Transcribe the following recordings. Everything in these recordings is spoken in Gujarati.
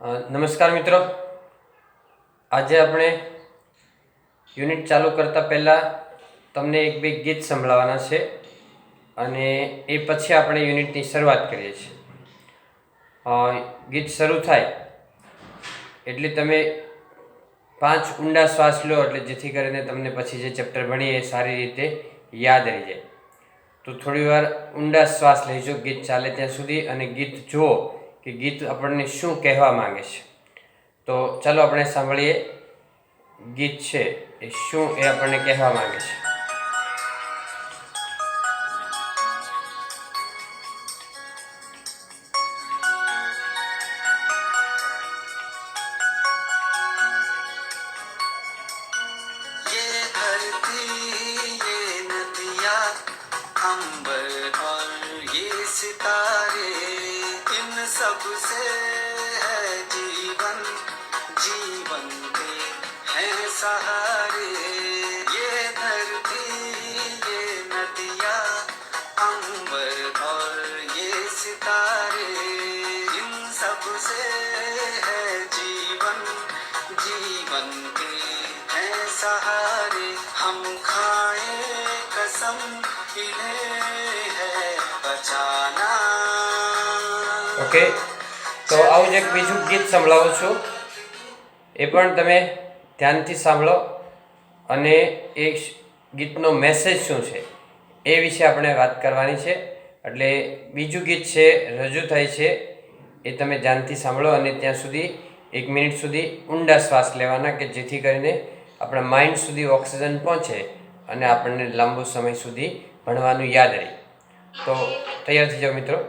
નમસ્કાર મિત્રો, આજે આપણે યુનિટ ચાલુ કરતા પહેલાં તમને એક બે ગીત સંભળાવવાના છે અને એ પછી આપણે યુનિટની શરૂઆત કરીએ છીએ. ગીત શરૂ થાય એટલે તમે 5 ઊંડા શ્વાસ લો, એટલે જેથી કરીને તમને પછી જે ચેપ્ટર ભણીએ એ સારી રીતે યાદ રહી જાય. તો થોડી વાર ઊંડા શ્વાસ લેજો ગીત ચાલે ત્યાં સુધી, અને ગીત જુઓ કે ગીત આપણને શું કહેવા માંગે છે. તો ચાલો આપણે સાંભળીએ ગીત છે એ શું એ આપણને કહેવા માંગે છે. सबसे है जीवन, जीवन के हैं सहारे. ये धरती, ये नदियाँ, अंबर और ये सितारे, इन सबसे है जीवन, जीवन के हैं सहारे. हम खाए कसम इन्हें है बचाना. ઓકે, તો આવું જ એક બીજું ગીત સંભળાવું છું, એ પણ તમે ધ્યાનથી સાંભળો અને એ ગીતનો મેસેજ શું છે એ વિશે આપણે વાત કરવાની છે. એટલે બીજું ગીત છે રજૂ થાય છે, એ તમે ધ્યાનથી સાંભળો અને ત્યાં સુધી 1 મિનિટ સુધી ઊંડા શ્વાસ લેવાના, કે જેથી કરીને આપણા માઇન્ડ સુધી ઓક્સિજન પહોંચે અને આપણને લાંબો સમય સુધી ભણવાનું યાદ રહે. તો તૈયાર થઈ જાઓ મિત્રો.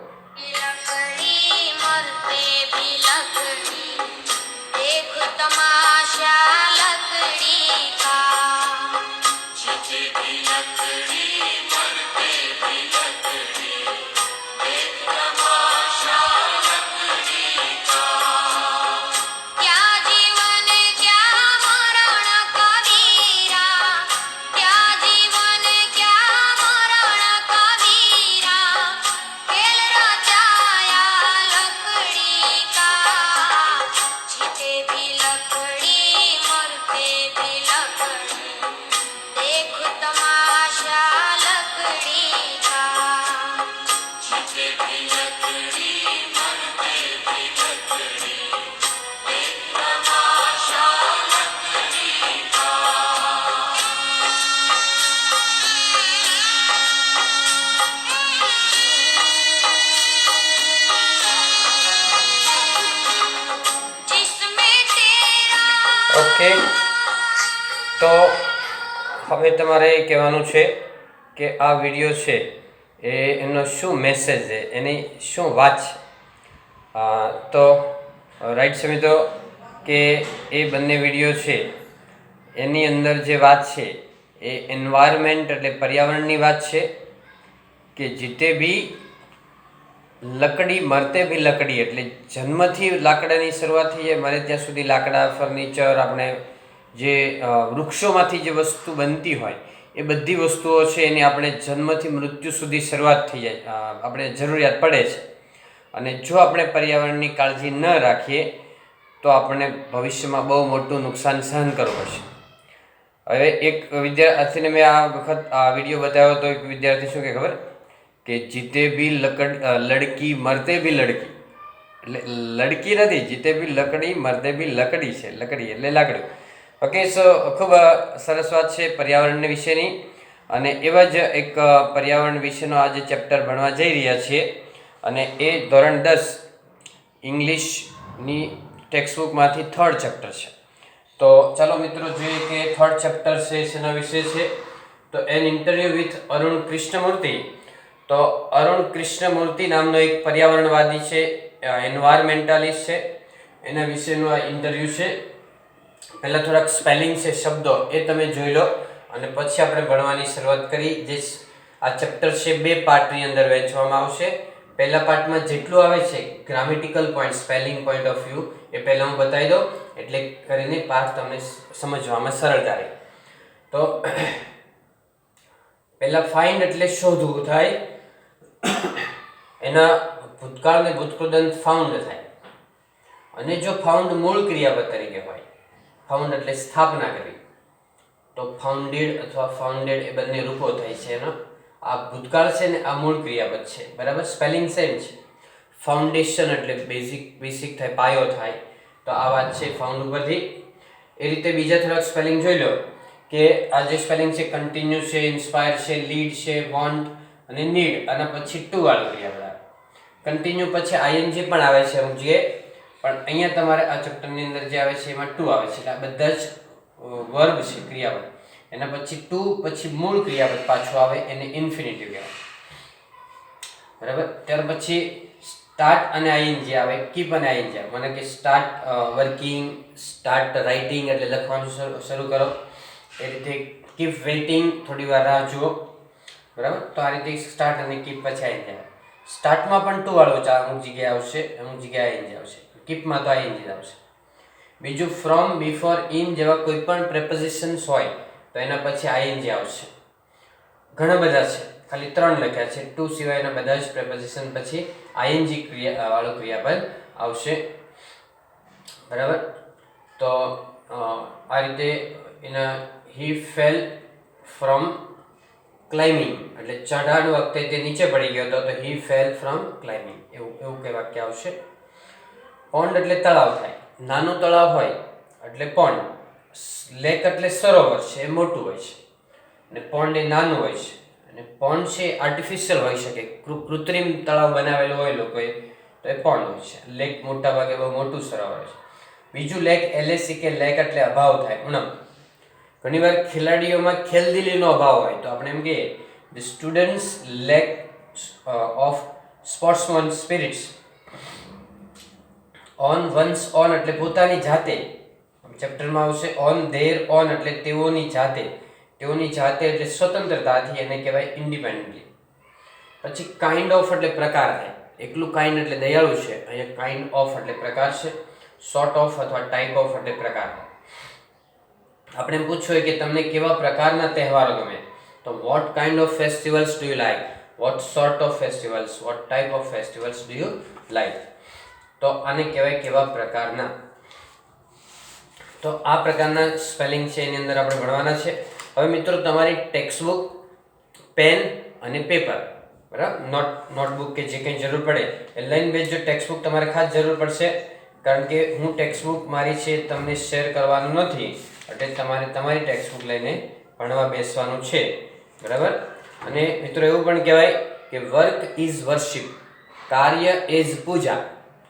ઓકે, તો હવે તમારે કહેવાનું છે કે આ વિડીયો છે એનો શું મેસેજ છે, એની શું વાત છે. તો રાઈટ છે મિત્રો, કે એ બંને વિડીયો છે એની અંદર જે વાત છે એ એન્વાયરમેન્ટ એટલે પર્યાવરણની વાત છે, કે જીતે ભી લકડી મરતે ભી લકડી, એટલે જન્મથી લાકડાની શરૂઆત થઈ જાય, મરે ત્યાં સુધી લાકડા, ફર્નિચર, આપણે જે વૃક્ષોમાંથી જે વસ્તુ બનતી હોય એ બધી વસ્તુઓ છે એની આપણે જન્મથી મૃત્યુ સુધી શરૂઆત થઈ જાય, આપણે જરૂરિયાત પડે છે. અને જો આપણે પર્યાવરણની કાળજી ન રાખીએ તો આપણને ભવિષ્યમાં બહુ મોટું નુકસાન સહન કરવું પડશે. હવે એક વિદ્યાર્થીને મેં આ વખત આ વિડીયો બતાવ્યો તો એક વિદ્યાર્થી શું કે ખબર, કે જીતે ભી લડકી મરતે ભી લડકી, એટલે લડકી નથી, જીતે ભી લકડી મરતે ભી લકડી છે, લકડી એટલે લાકડું. ઓકે, સો ખૂબ સરસ વાત છે પર્યાવરણ વિશેની, અને એવા જ એક પર્યાવરણ વિશેનો આજે ચેપ્ટર ભણવા જઈ રહ્યા છીએ, અને એ ધોરણ 10 ઇંગ્લિશની ટેક્સ્ટબુકમાંથી 3rd ચેપ્ટર છે. તો ચાલો મિત્રો જોઈએ કે 3rd ચેપ્ટર છે શેના વિશે છે. તો an interview with Arun Krishnamurthy. તો અરુણ કૃષ્ણમૂર્તિ નામનો એક પર્યાવરણવાદી છે, એન્વાયરમેન્ટાલિસ્ટ છે, એના વિશેનું આ ઇન્ટરવ્યૂ છે. પહેલાં થોડાક સ્પેલિંગ છે, શબ્દો એ તમે જોઈ લો અને પછી આપણે ભણવાની શરૂઆત કરી. જે આ ચેપ્ટર છે 2 પાર્ટની અંદર વહેંચવામાં આવશે. પહેલા પાર્ટમાં જેટલું આવે છે grammatical point, spelling point of view, એ પહેલાં હું બતાવી દઉં, એટલે કરીને પાઠ તમને સમજવામાં સરળતા રહે. તો પહેલા ફાઇન્ડ એટલે શોધવું થાય, એના ભૂતકાળ ને ભૂતકૃદંત ફાઉન્ડ થાય. અને જો ફાઉન્ડ મૂળ ક્રિયાપદ તરીકે હોય, ફાઉન્ડ એટલે સ્થાપના કરી, તો ફાઉન્ડેડ અથવા ફાઉન્ડેડ એ બંને રૂપો થાય છે એનો. આ ભૂતકાળ છે ને આ મૂળ ક્રિયાપદ છે, બરાબર. સ્પેલિંગ સેમ છે. ફાઉન્ડેશન એટલે બેઝિક થાય, પાયો થાય. તો આ વાત છે ફાઉન્ડ ઉપરથી. એ રીતે બીજા થોડાક સ્પેલિંગ જોઈ લો કે આ જે સ્પેલિંગ છે કન્ટિન્યુ છે, ઇન્સ્પાયર છે, લીડ છે, વોન્ટ અને નીડ, અને પછી ટુ વાળું ક્રિયાપદ આવે. કન્ટિન્યુ પછી આઈએનજી પણ આવે છે અમુક જગ્યાએ, પણ અહીંયા તમારે આ ચેપ્ટરની અંદર જે આવે છે એમાં ટુ આવે છે. એટલે આ બધા જ વર્બ છે ક્રિયાપદ, એના પછી ટુ પછી મૂળ ક્રિયાપદ પાછું આવે, એને ઇન્ફિનિટિવ કહેવાય, બરાબર. ત્યાર પછી સ્ટાર્ટ અને આઈએનજી આવે, કીપ અને આઈએનજી આવે. મને કે સ્ટાર્ટ વર્કિંગ, સ્ટાર્ટ રાઇટિંગ એટલે લખવાનું શરૂ કરો. એ રીતે કીપ વેઇટિંગ, થોડી વાર રાહ જુઓ, બરાબર. તો આ રીતે સ્ટાર્ટ અને કીપ પછી આઈએનજી આવે. સ્ટાર્ટમાં પણ ટુ વાળું અમુક જગ્યાએ આવશે, અમુક જગ્યાએ આઈએનજી આવશે. કીપમાં તો આઈએનજી આવશે. બીજું ફ્રોમ, બિફોર, ઇન જેવા કોઈ પણ પ્રેપોઝિશન્સ હોય તો એના પછી આઈએનજી આવશે. ઘણા બધા છે, ખાલી 3 લખ્યા છે. ટુ સિવાયના બધા જ પ્રેપોઝિશન પછી આઈએનજી વાળું ક્રિયાપદ આવશે, બરાબર. તો આ રીતે એના હી ફેલ ફ્રોમ ક્લાઇમ્બિંગ એટલે ચઢાણ વખતે તે નીચે પડી ગયો હતો, તો હી ફેલ ફ્રોમ ક્લાઇમ્બિંગ, એવું કઈ વાક્ય આવશે. પોન્ડ એટલે તળાવ થાય, નાનું તળાવ હોય એટલે પોન્ડ. લેક એટલે સરોવર છે, એ મોટું હોય છે, અને પોન્ડ એ નાનું હોય છે. અને પોન્ડ છે આર્ટિફિશિયલ હોઈ શકે, કૃત્રિમ તળાવ બનાવેલું હોય લોકોએ, તો એ પોન્ડ હોય છે. લેક મોટા ભાગે બહુ મોટું સરોવર હોય છે. બીજું લેક, એલએસી કે લેક એટલે અભાવ થાય, ઉણપ. ઘણીવાર ખેલાડીઓમાં ખેલદિલીનો અભાવ હોય તો આપણે એમ કહીએ the students lack of sportsman spirits. On, once on એટલે પોતાની જાતે, ચેપ્ટરમાં આવશે. ઓન ધેર ઓન એટલે તેઓની જાતે, તેઓની જાતે એટલે સ્વતંત્રતાથી, એને કહેવાય ઇન્ડિપેન્ડન્ટલી. પછી કાઇન્ડ ઓફ એટલે પ્રકાર થાય, એકલું કાઇન્ડ એટલે દયાળુ છે, અહીંયા કાઇન્ડ ઓફ એટલે પ્રકાર છે. સોર્ટ ઓફ અથવા ટાઈપ ઓફ એટલે પ્રકાર. આપણે એમ પૂછવું હોય કે તમને કેવા પ્રકારના તહેવારો ગમે, તો what kind of festivals do you like, what sort of festivals, what type of festivals do you like. તો આને કહેવાય કેવા પ્રકારના. તો આ પ્રકારના સ્પેલિંગ છે એની અંદર આપણે ભણવાના છે. હવે મિત્રો તમારી ટેક્સ્ટબુક, પેન અને પેપર, બરાબર, નોટબુક કે જે કંઈ જરૂર પડે એ લઈને બેસજો. ટેક્સ્ટબુક તમારે ખાસ જરૂર પડશે, કારણ કે હું ટેક્સ્ટબુક મારી છે તમને શેર કરવાનું નથી, એટલે તમારે તમારી ટેક્સ્ટબુક લઈને ભણવા બેસવાનું છે, બરાબર. અને મિત્રો એવું પણ કહેવાય કે વર્ક ઇઝ વર્શિપ, કાર્ય ઇઝ પૂજા.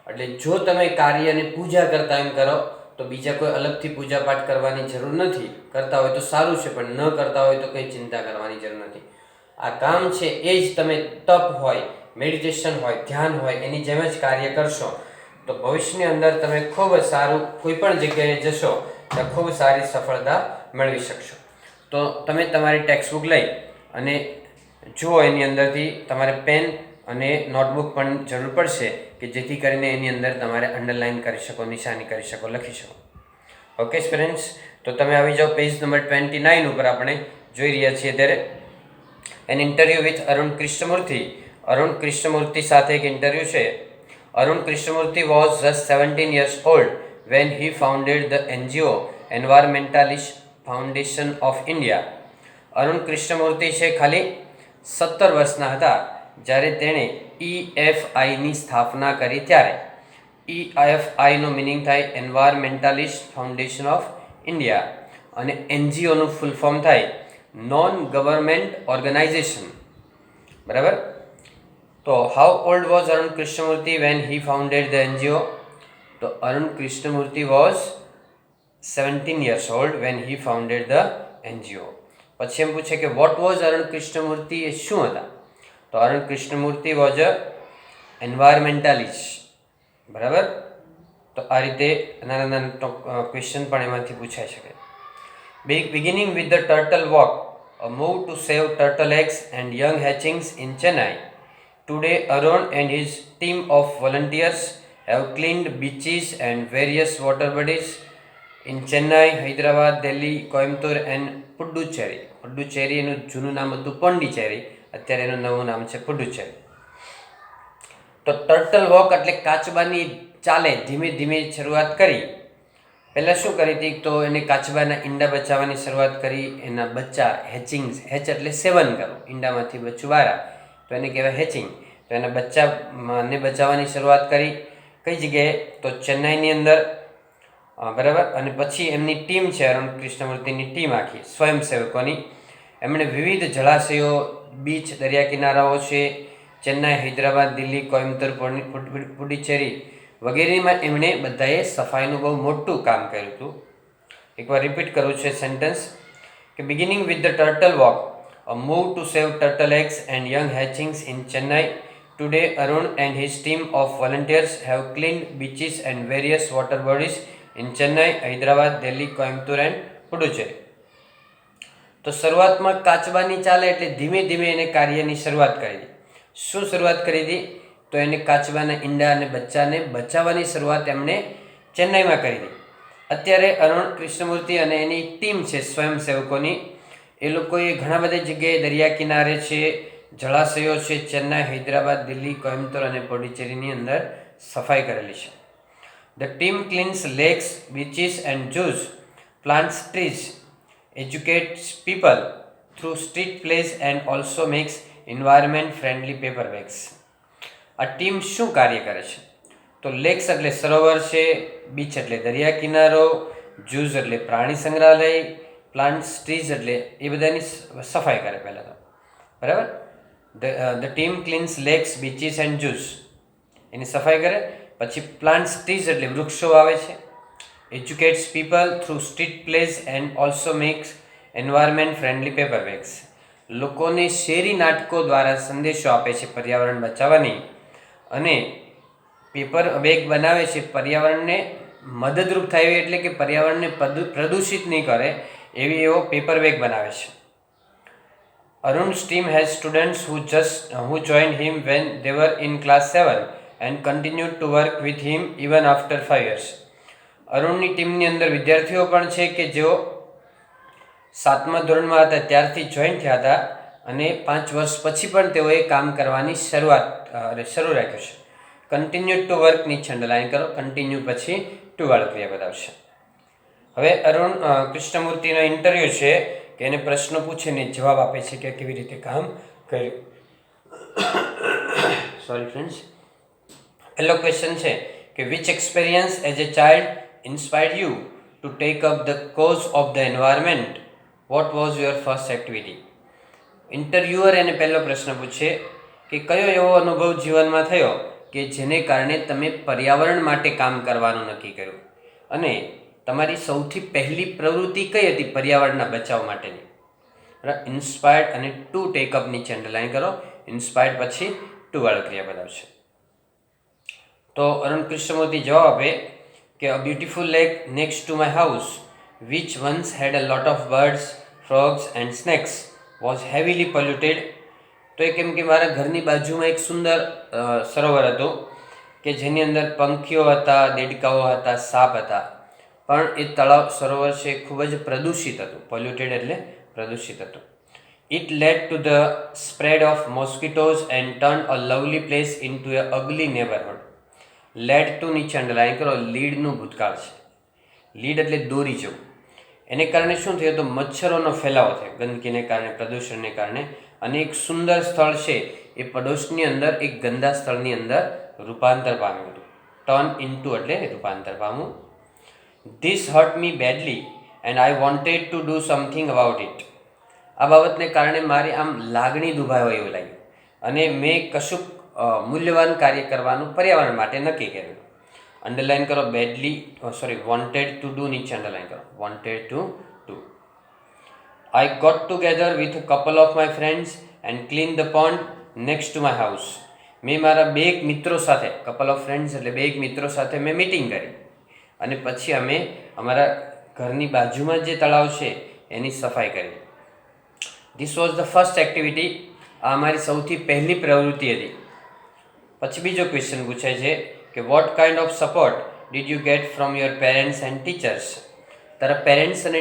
એટલે જો તમે કાર્યને પૂજા કરતા એમ કરો તો બીજા કોઈ અલગથી પૂજા પાઠ કરવાની જરૂર નથી. કરતા હોય તો સારું છે, પણ ન કરતા હોય તો કંઈ ચિંતા કરવાની જરૂર નથી. આ કામ છે એ જ તમે તપ હોય, મેડિટેશન હોય, ધ્યાન હોય, એની જેમ જ કાર્ય કરશો તો ભવિષ્યની અંદર તમે ખૂબ જ સારું કોઈ પણ જગ્યાએ જશો તો ખૂબ સારી સફળતા મેળવી શકશો. તો તમે તમારી ટેક્સ્ટબુક લઈ અને જુઓ, એની અંદરથી તમારે પેન અને નોટબુક પણ જરૂર પડશે કે જેથી કરીને એની અંદર તમારે અંડરલાઇન કરી શકો, નિશાની કરી શકો, લખી શકો. ઓકે સ્ટુડન્ટ્સ, તો તમે આવી જાઓ પેજ નંબર 29 ઉપર. આપણે જોઈ રહ્યા છીએ ત્યારે an interview with Arun Krishnamurthy. Arun Krishnamurthy સાથે એક ઇન્ટરવ્યૂ છે. Arun Krishnamurthy was just 17 years old when he founded the NGO Environmentalist Foundation of India. Arun Krishnamurthy છે ખાલી 17 વર્ષના હતા જ્યારે તેણે EFIની સ્થાપના કરી ત્યારે. EFIનો મિનિંગ થાય એન્વાયરમેન્ટાલિસ્ટ ફાઉન્ડેશન ઓફ ઇન્ડિયા, અને NGOનું ફૂલ ફોર્મ થાય નોન ગવર્મેન્ટ ઓર્ગેનાઇઝેશન, બરાબર. તો how old was Arun Krishnamurthy when he founded the NGO? તો Arun Krishnamurthy was 17 years old when he founded the NGO. પછી એમ પૂછે કે વોટ વોઝ અરુણ કૃષ્ણમૂર્તિ, એ શું હતા? તો Arun Krishnamurthy was a environmentalist, બરાબર. તો આ રીતે નાના નાના ક્વેશ્ચન પણ એમાંથી પૂછાઈ શકે. Beginning with the turtle walk, a move to save turtle eggs and young hatchings in Chennai. Today, Arun and his team of volunteers have cleaned beaches and various water bodies in Chennai, Hyderabad, Delhi, Coimbatore and Puducherry. Puducherry એનું જૂનું નામ હતું પોંડિચેરી, અત્યારે એનું નવું નામ છે પુડુચેરી. તો ટર્ટલ વોક એટલે કાચબાની ચાલે ધીમે ધીમે શરૂઆત કરી. પહેલાં શું કરી હતી તો એને કાચબાના ઈંડા બચાવવાની શરૂઆત કરી. એના બચ્ચા હેચ એટલે સેવન કરવું, ઈંડામાંથી બચ્ચું બહાર આવે તો એને કહેવાય હેચિંગ. તો એના બચ્ચાને બચાવવાની શરૂઆત કરી. કઈ જગ્યાએ તો ચેન્નાઈની અંદર, બરાબર. અને પછી એમની ટીમ છે અરુણ કૃષ્ણમૂર્તિની ટીમ આખી સ્વયંસેવકોની, એમણે વિવિધ જળાશયો, બીચ, દરિયા કિનારાઓ છે ચેન્નાઈ, હૈદરાબાદ, દિલ્હી, કોઇમ્બતુર, પુડુચેરી વગેરેમાં એમણે બધાએ સફાઈનું બહુ મોટું કામ કર્યું હતું. એકવાર રિપીટ કરું છે સેન્ટેન્સ કે beginning with the turtle walk, a move to save turtle eggs and young hatchings in Chennai. Today, Arun and his team of volunteers have cleaned beaches and various water bodies in Chennai, Hyderabad, Delhi, Coimbatore and Puducherry. તો શરૂઆતમાં કાચબાની ચાલે એટલે ધીમે ધીમે એને કાર્યની શરૂઆત કરી હતી. શું શરૂઆત કરી હતી તો એને કાચબાના ઈંડા અને બચ્ચાને બચાવવાની શરૂઆત એમણે ચેન્નાઈમાં કરી હતી. અત્યારે અરુણ કૃષ્ણમૂર્તિ અને એની ટીમ છે સ્વયંસેવકોની, એ લોકોએ ઘણા બધા જગ્યાએ દરિયા કિનારે છે, જળાશયો છે ચેન્નાઈ, હૈદરાબાદ, દિલ્હી, કોઇમ્બતુર અને પોંડિચેરીની અંદર સફાઈ કરેલી છે. The team cleans lakes, beaches and zoos, plants trees, educates people through street plays and also makes environment friendly paper bags. આ ટીમ શું કાર્ય કરે છે તો લેક્સ એટલે સરોવર છે, બીચ એટલે દરિયા કિનારો, ઝૂઝ એટલે પ્રાણી સંગ્રહાલય, પ્લાન્ટ્સ, ટ્રીઝ એટલે એ બધાની સફાઈ કરે પહેલાં તો, બરાબર. The team cleans lakes, beaches and zoos એની સફાઈ કરે. પછી પ્લાન્ટ્સ, ટ્રીઝ એટલે વૃક્ષો વાવે છે. educates people through street plays and also makes environment friendly paper bags. લોકોને શેરી નાટકો દ્વારા સંદેશો આપે છે પર્યાવરણ બચાવવાની અને પેપર બેગ બનાવે છે પર્યાવરણને મદદરૂપ થાય એટલે કે પર્યાવરણને પ્રદૂષિત નહીં કરે એવી એવો પેપર બેગ બનાવે છે. Arun's team has students who joined him when they were in class 7 and continued to work with him even after 5 years. અરુણની ટીમની અંદર વિદ્યાર્થીઓ પણ છે કે જેઓ 7મા ધોરણમાં હતા ત્યારથી જોઈન થયા હતા અને 5 વર્ષ પછી પણ તેઓએ કામ કરવાની શરૂ રાખ્યું છે. કન્ટિન્યુ ટુ વર્ક નીચે અંડરલાઈન કરો, કન્ટિન્યુ પછી ટુ વાળો ક્રિયાપદ આવશે. હવે અરુણ કૃષ્ણમૂર્તિનો ઇન્ટરવ્યૂ છે કે એને પ્રશ્નો પૂછે ને જવાબ આપે છે કે કેવી રીતે કામ કર્યું. Sorry friends. પહેલો ક્વેશ્ચન છે કે which experience as a child inspired you to take up the cause of the environment? What was your first activity? Interviewer એને પહેલો પ્રશ્ન પૂછે કે કયો એવો અનુભવ જીવનમાં થયો કે જેને કારણે તમે પર્યાવરણ માટે કામ કરવાનું નક્કી કર્યું અને તમારી સૌથી પહેલી પ્રવૃત્તિ કઈ હતી પર્યાવરણના બચાવ માટેની. ઇન્સ્પાયર્ડ અને ટુ ટેકઅપ નીચે અંડરલાઈન કરો. ઇન્સ્પાયર્ડ પછી ટુ વાળો ક્રિયાપદ આવશે. તો અરુણ કૃષ્ણમૂર્તિ જવાબ આપે કે a beautiful lake next to my house which once had a lot of birds, frogs and snakes was heavily polluted. તો એ કેમ કે મારા ઘરની બાજુમાં એક સુંદર સરોવર હતું કે જેની અંદર પંખીઓ હતા, દેડકાઓ હતા, સાપ હતા, પણ એ તળાવ સરોવર છે ખૂબ જ પ્રદૂષિત હતું. પોલ્યુટેડ એટલે પ્રદૂષિત હતું. It led to the spread of mosquitoes and turned a lovely place into a ugly neighborhood. Lead two નીચે અંડરલાઈન કરો. લીડનું ભૂતકાળ છે. લીડ એટલે દોરી જવું. એને કારણે શું થયું તો મચ્છરોનો ફેલાવો થયો ગંદકીને કારણે, પ્રદૂષણને કારણે, અને એક સુંદર સ્થળ છે એ પડોશની અંદર એક ગંદા સ્થળની અંદર રૂપાંતર પામ્યું હતું. ટર્ન ઇન્ટુ એટલે રૂપાંતર પામવું. This hurt me badly and I wanted to do something about it. આ બાબતને કારણે મારી આમ લાગણી દુભાય હોય એવું લાગ્યું અને મેં કશુંક મૂલ્યવાન કાર્ય કરવાનું પર્યાવરણ માટે નક્કી કર્યું. અંડરલાઈન કરો બેડલી, વોન્ટેડ ટુ ડુ નીચે અંડરલાઈન કરો. Wanted to do. I got together with a couple of my friends and clean the pond next to my house. મેં મારા બે એક મિત્રો સાથે, કપલ ઓફ ફ્રેન્ડ્સ એટલે બે એક મિત્રો સાથે મેં મીટિંગ કરી અને પછી અમે અમારા ઘરની બાજુમાં જે તળાવ છે એની સફાઈ કરી. This was the first activity. આ અમારી સૌથી પહેલી પ્રવૃત્તિ હતી. પછી બીજો ક્વેશ્ચન પૂછાય છે કે vote kind of support did you get from your parents and teachers. તારા પેરેન્ટ્સ અને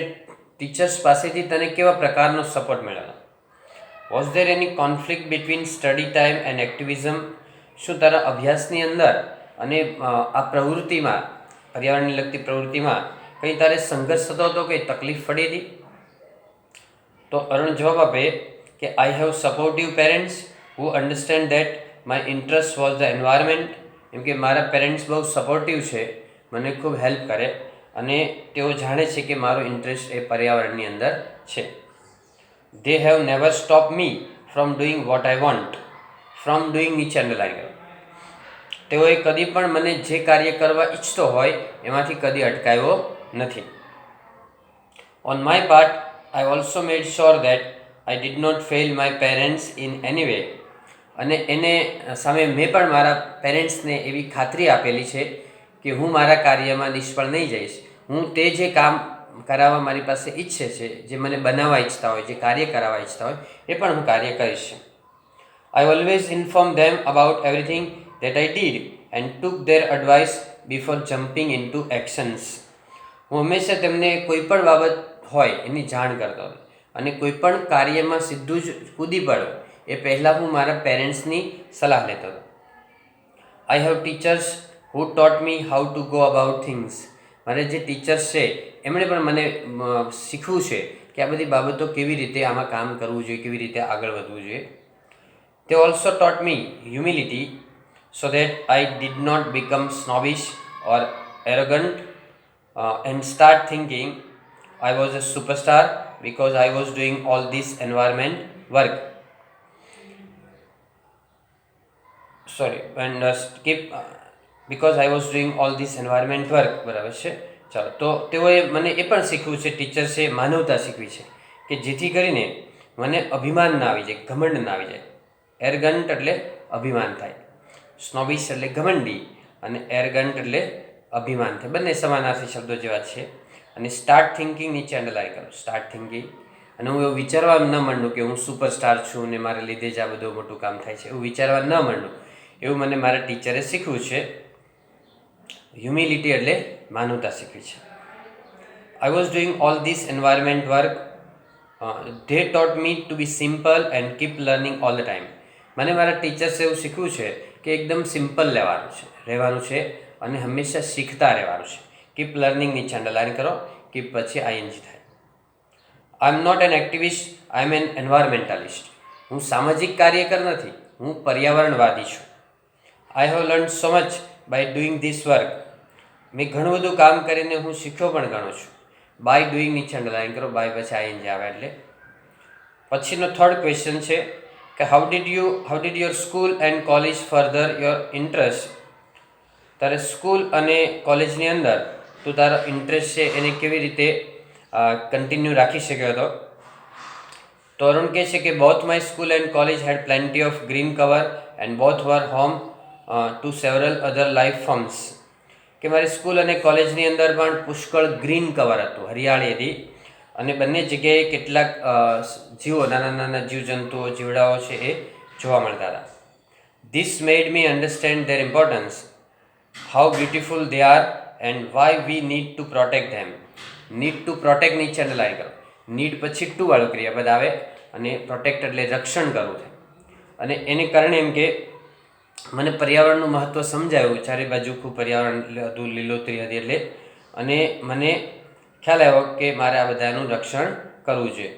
ટીચર્સ પાસેથી તને કેવા પ્રકારનો સપોર્ટ મળેલો. Was there any conflict between study time and activism. શું તારા અભ્યાસની અંદર અને આ પ્રવૃત્તિમાં, પર્યાવરણને લગતી પ્રવૃત્તિમાં કંઈ તારે સંઘર્ષ થતો હતો, કંઈ તકલીફ પડી હતી? તો અરુણ જવાબ આપે કે I have supportive parents who understand that my interest was the environment. એમ કે મારા પેરેન્ટ્સ બહુ સપોર્ટિવ છે, મને ખૂબ હેલ્પ કરે અને તેઓ જાણે છે કે મારો ઇન્ટરેસ્ટ એ પર્યાવરણની અંદર છે. They have never stopped me from doing what I want. From doing નીચે અંડરલાઈન કરો. તેઓએ કદી પણ મને જે કાર્ય કરવા ઈચ્છતો હોય એમાંથી કદી અટકાવ્યો નથી. On my part, I also made sure that I did not fail my parents in any way. અને એને સામે મેં પણ મારા પેરેન્ટ્સને એવી ખાતરી આપેલી છે કે હું મારા કાર્યમાં નિષ્ફળ નહીં જઈશ. હું તે જે કામ કરાવવા મારી પાસે ઈચ્છે છે, જે મને બનાવવા ઈચ્છતા હોય, જે કાર્ય કરાવવા ઈચ્છતા હોય એ પણ હું કાર્ય કરીશ. I always informed them about everything that I did and took their advice before jumping into actions. હું હંમેશા તેમને કોઈ પણ બાબત હોય એની જાણ કરતો હતો અને કોઈ પણ કાર્યમાં સીધું જ કૂદી પડો એ પહેલાં હું મારા પેરેન્ટ્સની સલાહ લેતો હતો. I have teachers who taught me how to go about things. મારે જે ટીચર્સ છે એમણે પણ મને શીખવું છે કે આ બધી બાબતો કેવી રીતે આમાં કામ કરવું જોઈએ, કેવી રીતે આગળ વધવું જોઈએ. They also taught me humility so that I did not become snobbish or arrogant and start thinking I was a superstar because I was doing all this environment work. Because I was doing all this environment work. બરાબર છે. ચાલો, તો તેઓએ મને એ પણ શીખવું છે, ટીચર્સે માનવતા શીખવી છે કે જેથી કરીને મને અભિમાન ના આવી જાય, ઘમંડ ના આવી જાય. એરગન્ટ એટલે અભિમાન થાય, સ્નોબિશ એટલે ઘમંડી અને એરગન્ટ એટલે અભિમાન થાય. બંને સમાનાર્થી શબ્દો જેવા છે. અને સ્ટાર્ટ થિંકિંગ નીચે અંડરલાઈન કરો. Start thinking. અને હું એવું વિચારવા ન માંડું કે હું સુપરસ્ટાર છું ને મારા લીધે જ આ બધું મોટું કામ થાય છે, એવું વિચારવા ન માંડું. એવું મને મારા ટીચરે શીખવું છે. હ્યુમિલિટી એટલે માનવતા શીખવી છે. I was doing all this environment work. They taught me to be simple and keep learning all the time. મને મારા ટીચર્સે એવું શીખવું છે કે એકદમ સિમ્પલ રહેવાનું છે અને હંમેશા શીખતા રહેવાનું છે. કીપ લર્નિંગ નીચે અંડરલાઈન કરો. કીપ પછી આઈએનજી થાય. I am not an activist, I am an environmentalist. હું સામાજિક કાર્યકર નથી, હું પર્યાવરણવાદી છું. I have learn so much by doing this work. મેં ઘણું બધું કામ કરીને હું શીખ્યો પણ ઘણો છું. બાય ડુઈંગ નીચે અંડરલાઈન કરો. બાય પછી આઈએનજી આવે એટલે. પછીનો થર્ડ ક્વેશ્ચન છે કે how did your school and college further your interest. તારે સ્કૂલ અને કોલેજની અંદર તું તારો ઇન્ટરેસ્ટ છે એને કેવી રીતે કન્ટિન્યુ રાખી શક્યો હતો? તો અરુણ કહે છે કે both my school and college had plenty of green cover and both were home to several other life forms. કે મારી સ્કૂલ અને કોલેજની અંદર પણ પુષ્કળ ગ્રીન કવર હતું, હરિયાળી હતી અને બંને જગ્યાએ કેટલાક જીવો, નાના નાના જીવજંતુઓ, જીવડાઓ છે એ જોવા મળતા હતા. This made me understand there importance, how beautiful they are and why we need to protect them. Need to protect નીચે અંડરલાઈન કરો. નીડ પછી ટુ વાળું ક્રિયાપદ આવે અને પ્રોટેક્ટ એટલે રક્ષણ કરવું છે. અને એને કારણે એમ કે મને પર્યાવરણનું મહત્ત્વ સમજાયું. ચારે બાજુ ખૂબ પર્યાવરણ હતું, લીલોતરી હતી એટલે, અને મને ખ્યાલ આવ્યો કે મારે આ બધાનું રક્ષણ કરવું જોઈએ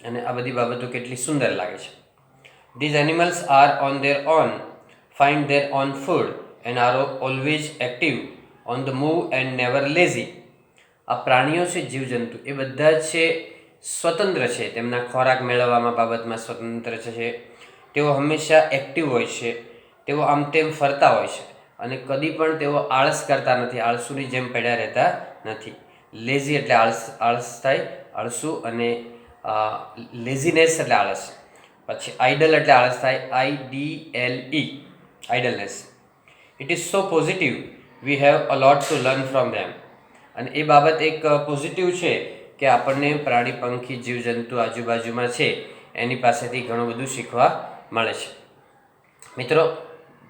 અને આ બધી બાબતો કેટલી સુંદર લાગે છે. These animals are on their own, find their own food and are always active on the move and never lazy. આ પ્રાણીઓ છે, જીવજંતુ, એ બધા જ છે સ્વતંત્ર છે, તેમના ખોરાક મેળવવામાં બાબતમાં સ્વતંત્ર છે. તેઓ હંમેશા એક્ટિવ હોય છે, તેઓ આમ તેમ ફરતા હોય છે અને કદી પણ તેઓ આળસ કરતા નથી, આળસુની જેમ પડ્યા રહેતા નથી. લેઝી એટલે આળસ થાય, આળસુ, અને લેઝીનેસ એટલે આળસ. પછી આઇડલ એટલે આળસ થાય, IDLE, idleness. It is so positive, we have a lot to learn from them. અને એ બાબત એક પોઝિટિવ છે કે આપણને પ્રાણી, પંખી, જીવજંતુ આજુબાજુમાં છે એની પાસેથી ઘણું બધું શીખવા મળે છે. મિત્રો,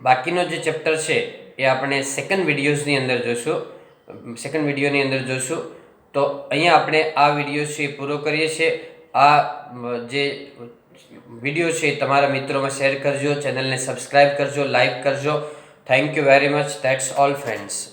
બાકીનો જે ચેપ્ટર છે એ આપણે સેકન્ડ વિડીયોની અંદર જોશું. તો અહીંયા આપણે આ વિડીયો છે એ પૂરો કરીએ છીએ. આ જે વિડીયો છે એ તમારા મિત્રોમાં શેર કરજો, ચેનલને સબસ્ક્રાઈબ કરજો, લાઈક કરજો thank you very much. That's all friends.